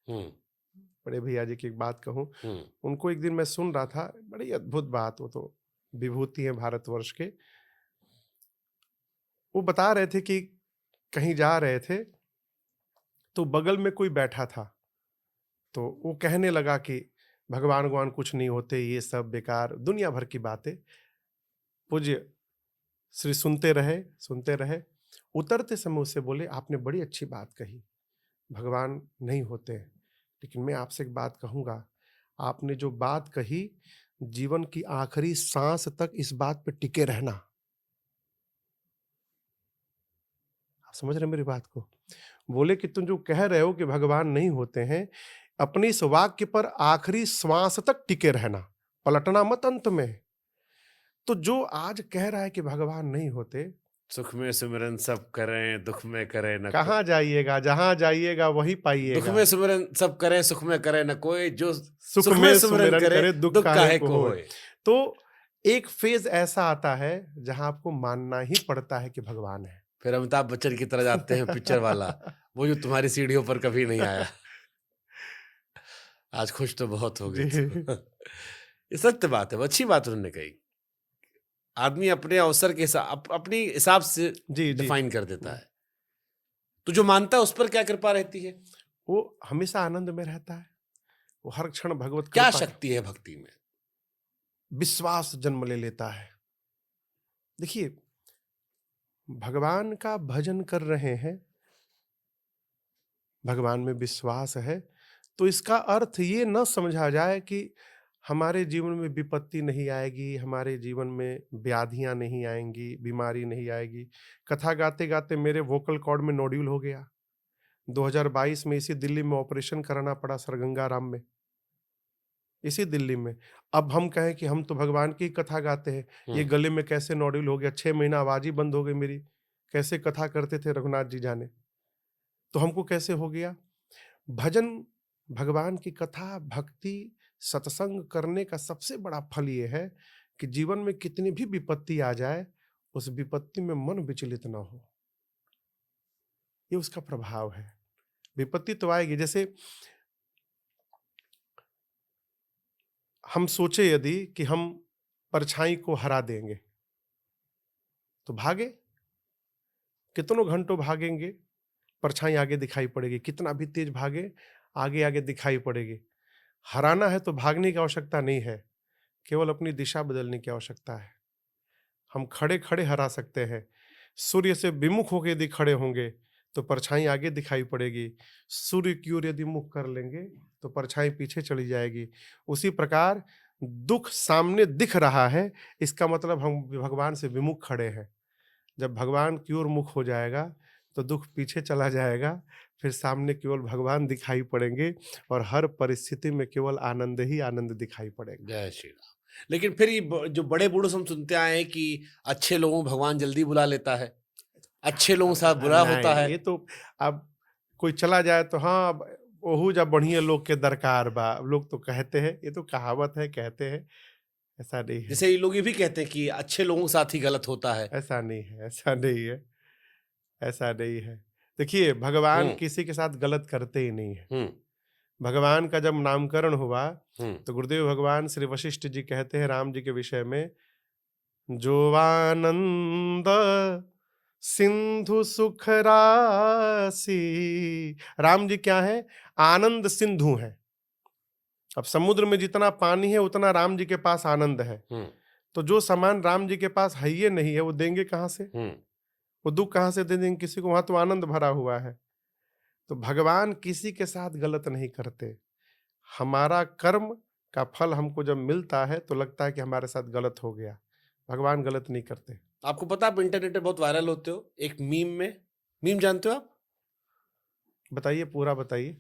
हम्म। बड़े भैया जी की एक बात कहूँ, हम्म। उनको एक दिन मैं सुन रहा था, बड़ी अद्भुत बात, वो तो विभूति है भारतवर्ष के। वो बता रहे थे कि कहीं जा रहे थे, तो बगल में कोई बैठा था, तो वो कहने लगा कि भगवान भगवान कुछ नहीं होते, ये सब बेकार दुनिया भर की बातें। पूज्य श्री सुनते रहे। उतरते समय उससे बोले, आपने बड़ी अच्छी बात कही, भगवान नहीं होते हैं, लेकिन मैं आपसे एक बात कहूंगा, आपने जो बात कही, जीवन की आखिरी सांस तक इस बात पे टिके रहना। आप समझ रहे हैं मेरी बात को? बोले कि तुम जो कह रहे हो कि भगवान नहीं होते हैं, अपनी इस वाक्य पर आखिरी श्वास तक टिके रहना, पलटना मत अंत में। तो जो आज कह रहा है कि भगवान नहीं होते, सुख में सिमरन सब करें, दुख में करे न कहाँ जाइएगा? जहां जाइएगा वहीं दुख पाइएगा। में सिमरन सब करें, सुख में करे न कोई, जो सुख सुख में में सिमरन सुमिरन करे, करे, दुख दुख काहे काहे को को होए। होए। तो एक फेज ऐसा आता है जहां आपको मानना ही पड़ता है कि भगवान है। फिर अमिताभ बच्चन की तरह जाते हैं पिक्चर वाला, वो जो तुम्हारी सीढ़ियों पर कभी नहीं आया। आज खुश तो बहुत हो गए जी तो। ये सत्य बात है, वो अच्छी बात उन्होंने कही। आदमी अपने अवसर के हिसाब अपनी हिसाब से जी जी। डिफाइन कर देता है। तो जो मानता है उस पर क्या कृपा रहती है? वो हमेशा आनंद में रहता है, वो हर क्षण भगवत क्या कृपा, शक्ति है भक्ति में? विश्वास जन्म ले लेता है। देखिए, भगवान का भजन कर रहे हैं, भगवान में विश्वास है, तो इसका अर्थ ये न समझा जाए कि हमारे जीवन में विपत्ति नहीं आएगी, हमारे जीवन में व्याधियां नहीं आएंगी, बीमारी नहीं आएगी। कथा गाते गाते मेरे वोकल कॉर्ड में नोड्यूल हो गया, 2022 में इसी दिल्ली में ऑपरेशन कराना पड़ा, सरगंगा राम में, इसी दिल्ली में। अब हम कहें कि हम तो भगवान की कथा गाते हैं, ये हम्म। गले में कैसे नोड्यूल हो गया, 6 महीना आवाज ही बंद हो गई मेरी, कैसे कथा करते थे रघुनाथ जी जाने, तो हमको कैसे हो गया? भजन, भगवान की कथा, भक्ति, सत्संग करने का सबसे बड़ा फल ये है कि जीवन में कितनी भी विपत्ति आ जाए, उस विपत्ति में मन विचलित ना हो। ये उसका प्रभाव है। विपत्ति तो आएगी, जैसे हम सोचे यदि कि हम परछाई को हरा देंगे, तो भागे, कितनों घंटों भागेंगे, परछाई आगे दिखाई पड़ेगी, कितना भी तेज भागे, आगे आगे दिखाई पड़ेगी। हराना है तो भागने की आवश्यकता नहीं है, केवल अपनी दिशा बदलने की आवश्यकता है। हम खड़े खड़े हरा सकते हैं। सूर्य से विमुख होकर यदि खड़े होंगे तो परछाई आगे दिखाई पड़ेगी, सूर्य की ओर यदि मुख कर लेंगे तो परछाई पीछे चली जाएगी। उसी प्रकार दुख सामने दिख रहा है, इसका मतलब हम भगवान से विमुख खड़े हैं। जब भगवान की ओर मुख हो जाएगा तो दुख पीछे चला जाएगा, फिर सामने केवल भगवान दिखाई पड़ेंगे और हर परिस्थिति में केवल आनंद ही आनंद दिखाई पड़ेगा। जय श्री राम। लेकिन फिर ये जो बड़े बूढ़ों से हम सुनते आए हैं कि अच्छे लोगों को भगवान जल्दी बुला लेता है, अच्छे लोगों के साथ बुरा होता नहीं, है। ये तो अब कोई चला जाए तो हाँ, ओहू जब बढ़िया लोग के दरकार बा, लोग तो कहते हैं, ये तो कहावत है, कहते हैं, ऐसा नहीं है। जैसे ये लोग ये भी कहते हैं कि अच्छे लोगों के साथ ही गलत होता है। ऐसा नहीं है, ऐसा नहीं है, ऐसा नहीं है। देखिए, भगवान हम्म। किसी के साथ गलत करते ही नहीं है। हम्म। भगवान का जब नामकरण हुआ हम्म। तो गुरुदेव भगवान श्री वशिष्ठ जी कहते हैं राम जी के विषय में, जो आनंद सिंधु सुख राशि। राम जी क्या है? आनंद सिंधु है। अब समुद्र में जितना पानी है उतना राम जी के पास आनंद है। हम्म। तो जो सामान राम जी के पास है ही नहीं है, वो देंगे कहाँ से? हम्म। वो दुख कहाँ से दे देंगे किसी को? वहां तो आनंद भरा हुआ है। तो भगवान किसी के साथ गलत नहीं करते। हमारा कर्म का फल हमको जब मिलता है तो लगता है कि हमारे साथ गलत हो गया। भगवान गलत नहीं करते। आपको पता है आप इंटरनेट पे बहुत वायरल होते हो एक मीम में, मीम जानते हो आप? बताइए, पूरा बताइए।